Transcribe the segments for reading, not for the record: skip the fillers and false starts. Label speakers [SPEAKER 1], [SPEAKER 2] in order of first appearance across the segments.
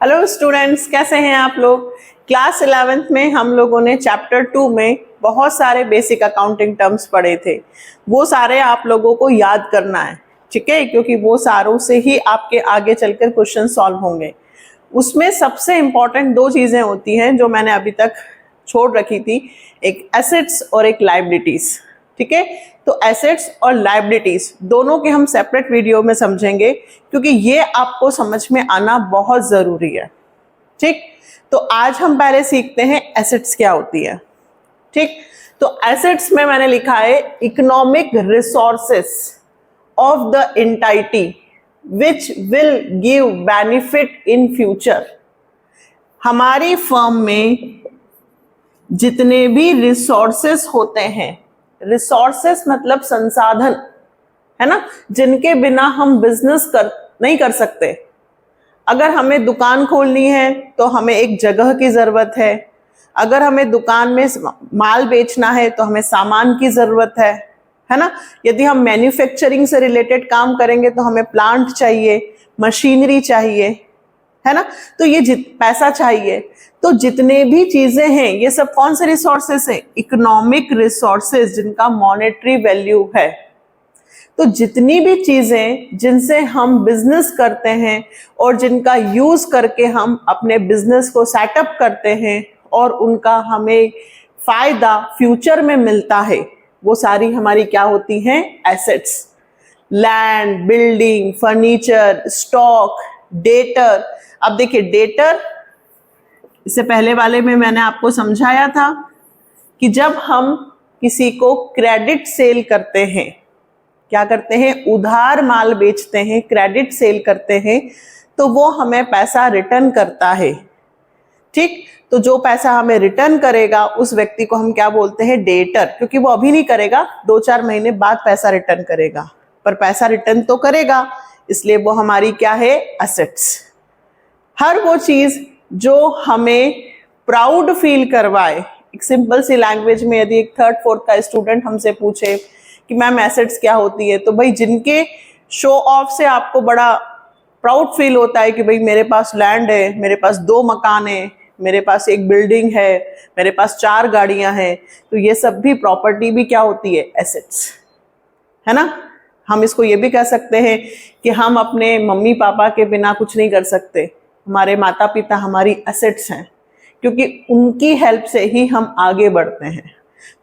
[SPEAKER 1] Hello students, कैसे हैं आप लोग। क्लास 11th में हम लोगों ने चैप्टर 2 में बहुत सारे बेसिक अकाउंटिंग टर्म्स पढ़े थे। वो सारे आप लोगों को याद करना है, ठीक है, क्योंकि वो सारों से ही आपके आगे चलकर क्वेश्चन सॉल्व होंगे। उसमें सबसे इंपॉर्टेंट दो चीज़ें होती हैं जो मैंने अभी तक छोड़ रखी थी, एक एसेट्स और एक लायबिलिटीज़, ठीक है। तो एसेट्स और लायबिलिटीज दोनों के हम सेपरेट वीडियो में समझेंगे, क्योंकि ये आपको समझ में आना बहुत ज़रूरी है, ठीक। तो आज हम पहले सीखते हैं एसेट्स क्या होती है, ठीक। तो एसेट्स में मैंने लिखा है economic resources of the entity which will give benefit in future. हमारी फर्म में जितने भी रिसोर्सेस होते हैं, रिसोर्सेस मतलब संसाधन, है ना, जिनके बिना हम बिजनेस नहीं कर सकते। अगर हमें दुकान खोलनी है तो हमें एक जगह की जरूरत है, अगर हमें दुकान में माल बेचना है तो हमें सामान की जरूरत है ना। यदि हम मैन्युफैक्चरिंग से रिलेटेड काम करेंगे तो हमें प्लांट चाहिए, मशीनरी चाहिए, है ना। तो ये पैसा चाहिए। तो जितने भी चीजें हैं ये सब कौन से रिसोर्सेस हैं, इकोनॉमिक रिसोर्सेस, जिनका मॉनेटरी वैल्यू है। तो जितनी भी चीजें जिनसे हम बिजनेस करते हैं और जिनका यूज करके हम अपने बिजनेस को सेटअप करते हैं और उनका हमें फायदा फ्यूचर में मिलता है, वो सारी हमारी क्या होती हैं, assets. Land, building, furniture, stock, debtor. अब देखिए डेटर, इससे पहले वाले में मैंने आपको समझाया था कि जब हम किसी को क्रेडिट सेल करते हैं, क्या करते हैं, उधार माल बेचते हैं, क्रेडिट सेल करते हैं, तो वो हमें पैसा रिटर्न करता है, ठीक। तो जो पैसा हमें रिटर्न करेगा उस व्यक्ति को हम क्या बोलते हैं, डेटर, क्योंकि वो अभी नहीं करेगा, 2-4 महीने बाद पैसा रिटर्न करेगा, पर पैसा रिटर्न तो करेगा, इसलिए वो हमारी क्या है, एसेट्स। हर वो चीज जो हमें प्राउड फील करवाए। एक सिंपल सी लैंग्वेज में यदि एक 3rd 4th का स्टूडेंट हमसे पूछे कि मैम एसेट्स क्या होती है, तो भाई जिनके शो ऑफ से आपको बड़ा प्राउड फील होता है कि भाई मेरे पास लैंड है, मेरे पास 2 मकान है, मेरे पास एक बिल्डिंग है, मेरे पास 4 गाड़ियां हैं, तो ये सब भी प्रॉपर्टी भी क्या होती है, एसेट्स, है ना। हम इसको ये भी कह सकते हैं कि हम अपने मम्मी पापा के बिना कुछ नहीं कर सकते, हमारे माता पिता हमारी एसेट्स हैं, क्योंकि उनकी हेल्प से ही हम आगे बढ़ते हैं।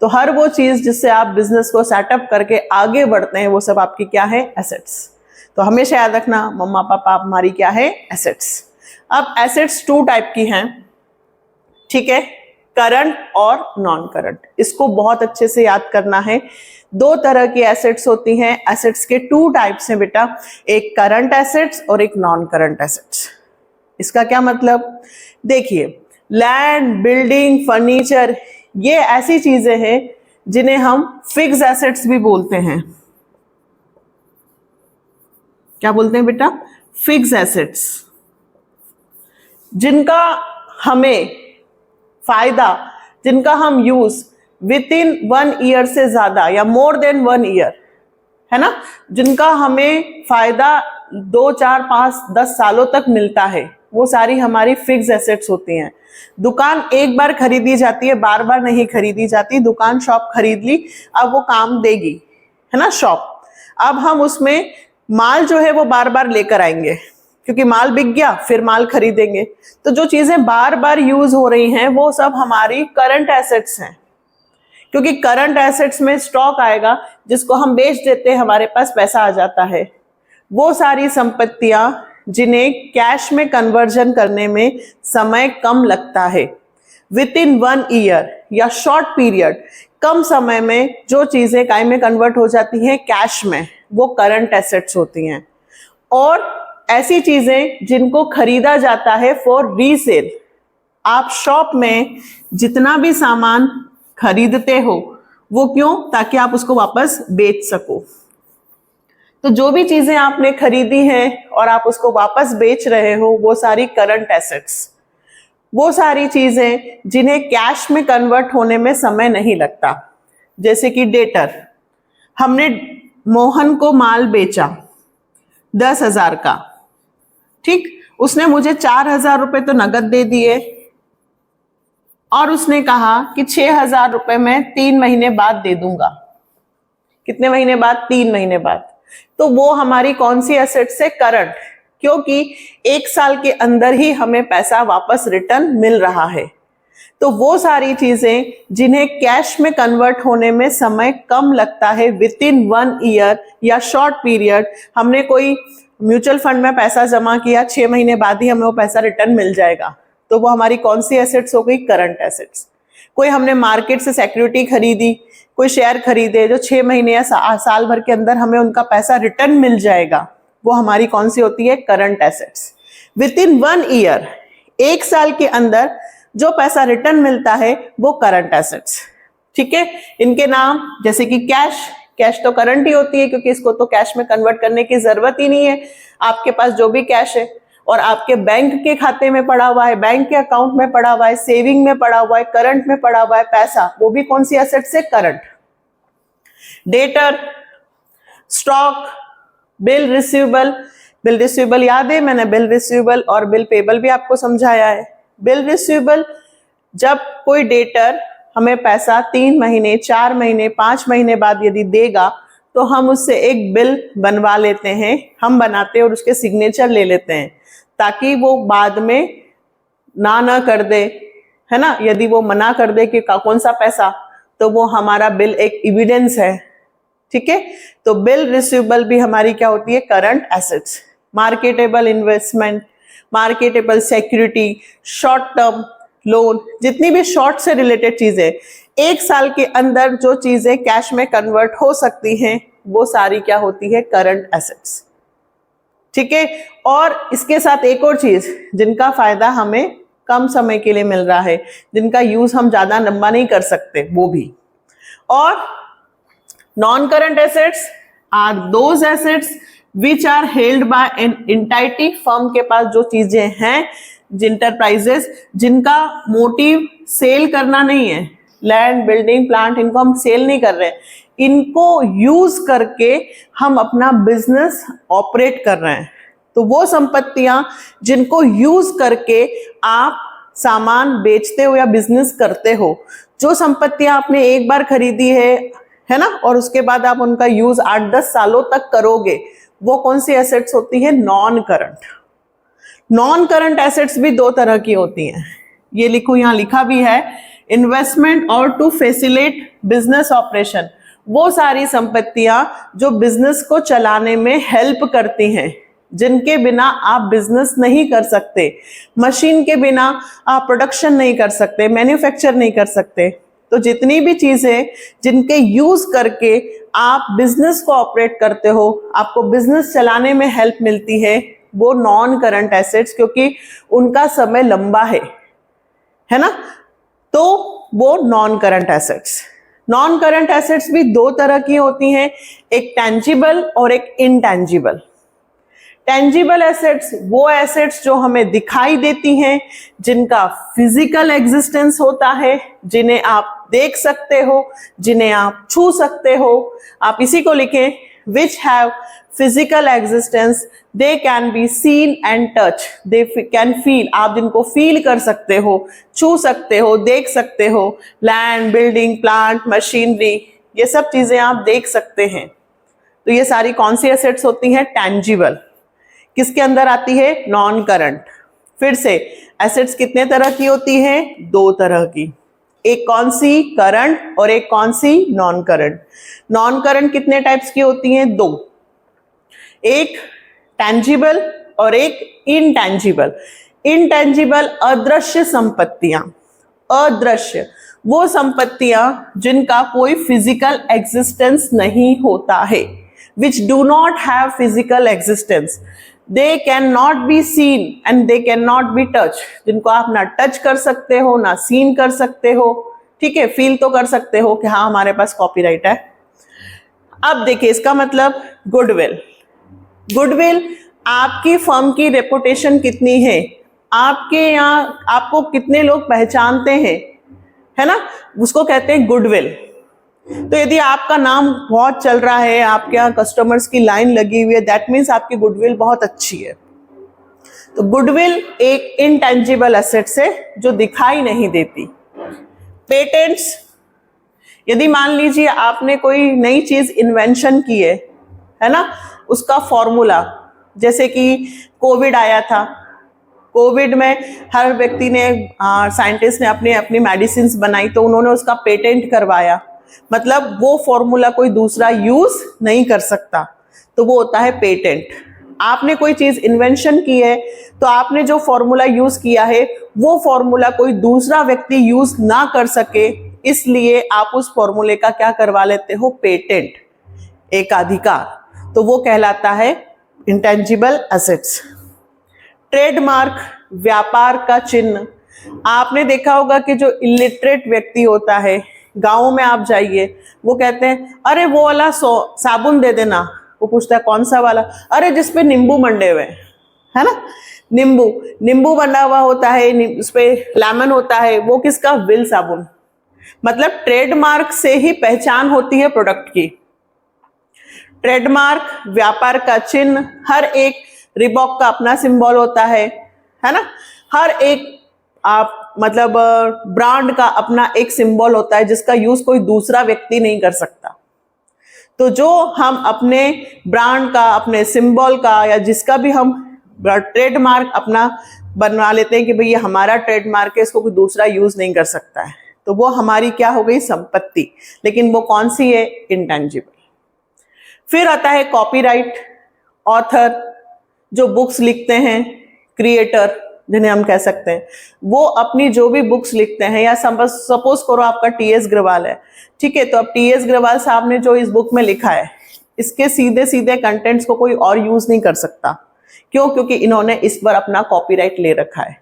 [SPEAKER 1] तो हर वो चीज जिससे आप बिजनेस को सेटअप करके आगे बढ़ते हैं, वो सब आपकी क्या है, एसेट्स। तो हमेशा याद रखना, मम्मा पापा हमारी क्या है, एसेट्स। अब एसेट्स 2 टाइप की हैं, ठीक है, करंट और नॉन करंट। इसको बहुत अच्छे से याद करना है। 2 तरह की एसेट्स होती हैं। एसेट्स के 2 टाइप्स हैं बेटा, एक करंट एसेट्स और एक नॉन करंट एसेट्स। इसका क्या मतलब, देखिए लैंड, बिल्डिंग, फर्नीचर, ये ऐसी चीजें हैं जिन्हें हम फिक्स एसेट्स भी बोलते हैं। क्या बोलते हैं बेटा, फिक्स एसेट्स, जिनका हमें फायदा, जिनका हम यूज विद इन 1 ईयर से ज्यादा या मोर देन 1 ईयर, है ना, जिनका हमें फायदा 2, 4, 5, 10 सालों तक मिलता है, वो सारी हमारी फिक्स एसेट्स होती हैं। दुकान एक बार खरीदी जाती है, बार बार नहीं खरीदी जाती। दुकान, शॉप खरीद ली, अब वो काम देगी, है ना, शॉप। अब हम उसमें माल जो है वो बार बार लेकर आएंगे, क्योंकि माल बिक गया, फिर माल खरीदेंगे। तो जो चीजें बार बार यूज हो रही हैं वो सब हमारी करंट एसेट्स हैं, क्योंकि करंट एसेट्स में स्टॉक आएगा जिसको हम बेच देते हैं, हमारे पास पैसा आ जाता है। वो सारी संपत्तियां जिन्हें कैश में कन्वर्जन करने में समय कम लगता है, विद इन 1 ईयर या शॉर्ट पीरियड, कम समय में जो चीजें काय में कन्वर्ट हो जाती हैं कैश में, वो करंट एसेट्स होती हैं। और ऐसी चीजें जिनको खरीदा जाता है फॉर रीसेल। आप शॉप में जितना भी सामान खरीदते हो वो क्यों, ताकि आप उसको वापस बेच सको। तो जो भी चीजें आपने खरीदी हैं और आप उसको वापस बेच रहे हो, वो सारी करंट एसेट्स। वो सारी चीजें जिन्हें कैश में कन्वर्ट होने में समय नहीं लगता, जैसे कि डेटर। हमने मोहन को माल बेचा 10,000 का, ठीक, उसने मुझे 4,000 रुपए तो नगद दे दिए और उसने कहा कि 6,000 रुपए मैं 3 महीने बाद दे दूंगा। कितने महीने बाद? 3 महीने बाद। तो वो हमारी कौन सी एसेट से? करंट, क्योंकि 1 साल के अंदर ही हमें पैसा वापस रिटर्न मिल रहा है। तो वो सारी चीजें जिन्हें कैश में कन्वर्ट होने में समय कम लगता है, विद इन 1 ईयर या शॉर्ट पीरियड, हमने कोई म्यूचुअल फंड में पैसा जमा किया, 6 महीने बाद ही हमें वो पैसा रिटर्न मिल जाएगा, तो वो हमारी कौन सी एसेट्स हो गई? Current assets. कोई हमने मार्केट से सिक्योरिटी खरीदी, कोई शेयर खरीदे जो 6 महीने या साल भर के अंदर हमें उनका पैसा रिटर्न मिल जाएगा, वो हमारी कौन सी होती है? Current assets. With in 1 year, 1 साल के अंदर जो पैसा रिटर्न मिलता है वो करंट एसेट्स। ठीक है, इनके नाम जैसे कि कैश, कैश तो करंट ही होती है क्योंकि इसको तो कैश में कन्वर्ट करने की जरूरत ही नहीं है। आपके पास जो भी कैश है और आपके बैंक के खाते में पड़ा हुआ है, बैंक के अकाउंट में पड़ा हुआ है, सेविंग में पड़ा हुआ है, करंट में पड़ा हुआ है पैसा, वो भी कौन सी एसेट से? Current. Debtor, stock, bill receivable. Bill receivable याद है, मैंने बिल रिसीवेबल और बिल पेबल भी आपको समझाया है। बिल रिसीवेबल, जब कोई डेटर हमें पैसा 3 महीने, 4 महीने, 5 महीने बाद यदि देगा तो हम उससे एक बिल बनवा लेते हैं, हम बनाते हैं और उसके सिग्नेचर ले लेते हैं ताकि वो बाद में ना कर दे, है ना। यदि वो मना कर दे कि कौन सा पैसा, तो वो हमारा बिल एक एविडेंस है। ठीक है, तो बिल रिसीवेबल भी हमारी क्या होती है? Current assets. Marketable investment, marketable security, short term loan, जितनी भी शॉर्ट से रिलेटेड चीजें 1 साल के अंदर जो चीजें कैश में कन्वर्ट हो सकती हैं, वो सारी क्या होती है? Current assets. ठीक है, और इसके साथ एक और चीज जिनका फायदा हमें कम समय के लिए मिल रहा है, जिनका यूज हम ज्यादा लंबा नहीं कर सकते, वो भी। और non current assets are those assets which are held by an entity. Firm के पास जो चीजें हैं, इंटरप्राइजेस, जिनका मोटिव सेल करना नहीं है, लैंड, बिल्डिंग, प्लांट, इनको हम सेल नहीं कर रहे हैं, इनको यूज करके हम अपना बिजनेस ऑपरेट कर रहे हैं। तो वो संपत्तियां जिनको यूज करके आप सामान बेचते हो या बिजनेस करते हो, जो संपत्तियां आपने एक बार खरीदी है ना, और उसके बाद आप उनका यूज 8-10 सालों तक करोगे, वो कौन सी एसेट्स होती है? Non current. Non current assets भी 2 तरह की होती हैं, ये लिखो, यहां लिखा भी है, इन्वेस्टमेंट और टू फैसिलिटेट बिजनेस ऑपरेशन। वो सारी संपत्तियां जो बिजनेस को चलाने में हेल्प करती हैं, जिनके बिना आप बिजनेस नहीं कर सकते, मशीन के बिना आप प्रोडक्शन नहीं कर सकते, मैन्युफैक्चर नहीं कर सकते। तो जितनी भी चीजें जिनके यूज करके आप बिजनेस को ऑपरेट करते हो, आपको बिजनेस चलाने में हेल्प मिलती है, वो नॉन करंट एसेट्स, क्योंकि उनका समय लंबा है ना, तो वो non current assets. Non current assets भी 2 तरह की होती हैं, एक टेंजिबल और एक इनटेंजिबल। टेंजिबल एसेट्स वो एसेट्स जो हमें दिखाई देती हैं, जिनका फिजिकल एग्जिस्टेंस होता है, जिन्हें आप देख सकते हो, जिन्हें आप छू सकते हो। आप इसी को लिखें, which have physical existence, they can be seen and touch, they can feel, आप जिनको फील कर सकते हो, छू सकते हो, देख सकते हो। लैंड, बिल्डिंग, प्लांट, मशीनरी, ये सब चीजें आप देख सकते हैं। तो ये सारी कौन सी एसेट्स होती हैं? टेंजिबल। किसके अंदर आती है? Non current. फिर से एसेट्स कितने तरह की होती हैं? 2 तरह की, एक कौन सी? करंट, और एक कौन सी? Non current. नॉन करंट कितने टाइप्स की होती हैं? 2, एक टेंजिबल और एक इनटेंजिबल। इनटेंजिबल अदृश्य संपत्तियां, अदृश्य वो संपत्तियां जिनका कोई फिजिकल एग्जिस्टेंस नहीं होता है, which do not have physical existence, they cannot be seen and they cannot be touched, जिनको आप ना टच कर सकते हो, ना सीन कर सकते हो। ठीक है, फील तो कर सकते हो कि हाँ हमारे पास कॉपीराइट है। अब देखिए इसका मतलब गुडविल। गुडविल आपकी फर्म की रेपुटेशन कितनी है, आपके यहाँ आपको कितने लोग पहचानते हैं, है ना, उसको कहते हैं गुडविल। तो यदि आपका नाम बहुत चल रहा है, आपके यहाँ कस्टमर्स की लाइन लगी हुई है, दैट मीन्स आपकी गुडविल बहुत अच्छी है। तो गुडविल एक इंटेंजिबल एसेट्स है जो दिखाई नहीं देती। पेटेंट्स, यदि मान लीजिए आपने कोई नई चीज इन्वेंशन की है ना, उसका फॉर्मूला, जैसे कि कोविड आया था, कोविड में हर व्यक्ति ने साइंटिस्ट ने अपनी अपनी मेडिसिन बनाई, तो उन्होंने उसका पेटेंट करवाया, मतलब वो फॉर्मूला कोई दूसरा यूज नहीं कर सकता, तो वो होता है पेटेंट। आपने कोई चीज इन्वेंशन की है तो आपने जो फॉर्मूला यूज किया है वो फॉर्मूला कोई दूसरा व्यक्ति यूज ना कर सके, इसलिए आप उस फॉर्मूले का क्या करवा लेते हो, पेटेंट, एक अधिकार, तो वो कहलाता है इंटेंजिबल एसेट्स। ट्रेडमार्क, व्यापार का चिन्ह। आपने देखा होगा कि जो इलिटरेट व्यक्ति होता है, गांवों में आप जाइए, वो कहते हैं अरे वो वाला साबुन दे देना, वो पूछता है कौन सा वाला, अरे जिसपे नींबू मंडे हुए, है ना, नींबू बना हुआ होता है, उस पे लेमन होता है, वो किसका, विल साबुन। मतलब ट्रेडमार्क से ही पहचान होती है प्रोडक्ट की। ट्रेडमार्क, व्यापार का चिन्ह, हर एक रिबॉक का अपना सिंबल होता है ना, हर एक आप मतलब ब्रांड का अपना एक सिंबल होता है जिसका यूज कोई दूसरा व्यक्ति नहीं कर सकता। तो जो हम अपने ब्रांड का, अपने सिंबल का, या जिसका भी हम ट्रेडमार्क अपना बनवा लेते हैं कि भाई ये हमारा ट्रेडमार्क है, इसको कोई दूसरा यूज नहीं कर सकता है, तो वो हमारी क्या हो गई, संपत्ति। लेकिन वो कौन सी है, इंटेंजिबल। फिर आता है कॉपीराइट। ऑथर जो बुक्स लिखते हैं, क्रिएटर जिन्हें हम कह सकते हैं, वो अपनी जो भी बुक्स लिखते हैं, या सपोज करो आपका टीएस ग्रवाल है, ठीक है, तो अब टीएस ग्रवाल साहब ने जो इस बुक में लिखा है, इसके सीधे सीधे कंटेंट्स को कोई और यूज नहीं कर सकता। क्यों? क्योंकि इन्होंने इस पर अपना कॉपीराइट ले रखा है।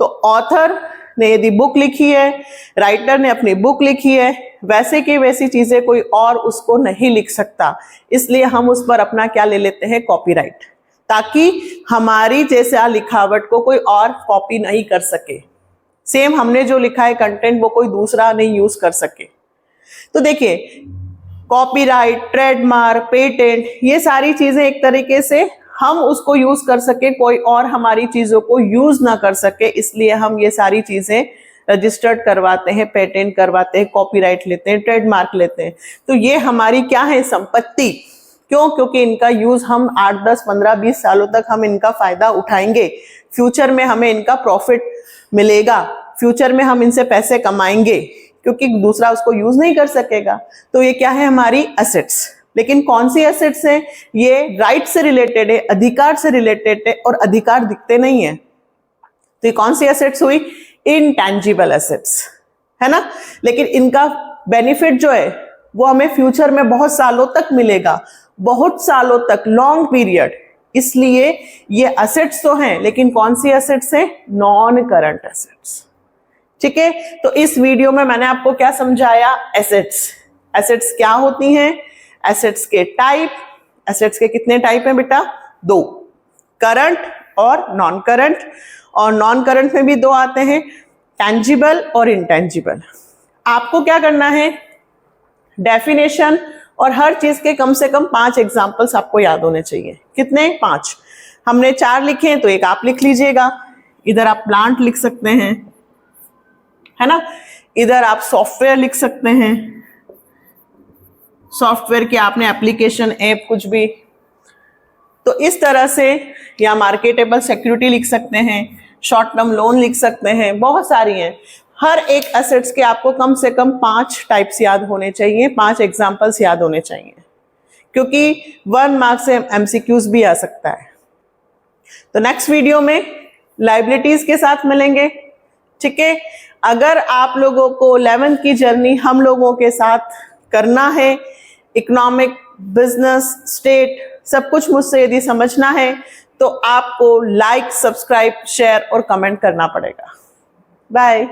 [SPEAKER 1] तो ऑथर ने यदि बुक लिखी है, राइटर ने अपनी बुक लिखी है, वैसे की वैसी चीजें कोई और उसको नहीं लिख सकता, इसलिए हम उस पर अपना क्या ले लेते हैं, कॉपीराइट, ताकि हमारी जैसा लिखावट को कोई और कॉपी नहीं कर सके। सेम हमने जो लिखा है कंटेंट, वो कोई दूसरा नहीं यूज कर सके। तो देखिए, कॉपीराइट, ट्रेडमार्क, पेटेंट, ये सारी चीजें एक तरीके से हम उसको यूज कर सके, कोई और हमारी चीजों को यूज ना कर सके, इसलिए हम ये सारी चीजें रजिस्टर्ड करवाते हैं, पेटेंट करवाते हैं, कॉपीराइट लेते हैं, ट्रेडमार्क लेते हैं। तो ये हमारी क्या है, संपत्ति। क्यों? क्योंकि इनका यूज हम 8, 10, 15, 20 सालों तक हम इनका फायदा उठाएंगे, फ्यूचर में हमें इनका प्रॉफिट मिलेगा, फ्यूचर में हम इनसे पैसे कमाएंगे, क्योंकि दूसरा उसको यूज नहीं कर सकेगा। तो ये क्या है, हमारी एसेट्स। लेकिन कौन सी एसेट्स है, ये राइट से रिलेटेड है, अधिकार से रिलेटेड है, और अधिकार दिखते नहीं है। तो ये कौन सी एसेट्स हुई, इनटैंजिबल एसेट्स, है ना। लेकिन इनका बेनिफिट जो है वो हमें फ्यूचर में बहुत सालों तक मिलेगा, बहुत सालों तक, लॉन्ग पीरियड। इसलिए ये एसेट्स तो हैं, लेकिन कौन सी एसेट्स हैं, नॉन करंट एसेट्स। ठीक है, तो इस वीडियो में मैंने आपको क्या समझाया, एसेट्स। एसेट्स क्या होती हैं, एसेट्स के टाइप। एसेट्स के कितने टाइप हैं बेटा, 2, करंट और नॉन करंट। और नॉन करंट में भी 2 आते हैं, टैंजिबल और इनटैंजिबल। आपको क्या करना है, डेफिनेशन और हर चीज के कम से कम 5 एग्जाम्पल्स आपको याद होने चाहिए। कितने, 5। हमने 4 लिखे हैं, तो एक आप लिख लीजिएगा। इधर आप प्लांट लिख सकते हैं, है ना, इधर आप सॉफ्टवेयर लिख सकते हैं, सॉफ्टवेयर की आपने एप्लीकेशन, ऐप, कुछ भी। तो इस तरह से, या मार्केटेबल सिक्योरिटी लिख सकते हैं, शॉर्ट टर्म लोन लिख सकते हैं, बहुत सारी हैं। हर एक एसेट्स के आपको कम से कम 5 टाइप्स याद होने चाहिए, 5 एग्जाम्पल्स याद होने चाहिए, क्योंकि 1 मार्क्स से एमसीक्यूज भी आ सकता है। तो नेक्स्ट वीडियो में लायबिलिटीज के साथ मिलेंगे। ठीक है, अगर आप लोगों को 11th की जर्नी हम लोगों के साथ करना है, इकोनॉमिक, बिजनेस, स्टेट, सब कुछ मुझसे यदि समझना है, तो आपको लाइक, सब्सक्राइब, शेयर और कमेंट करना पड़ेगा। बाय।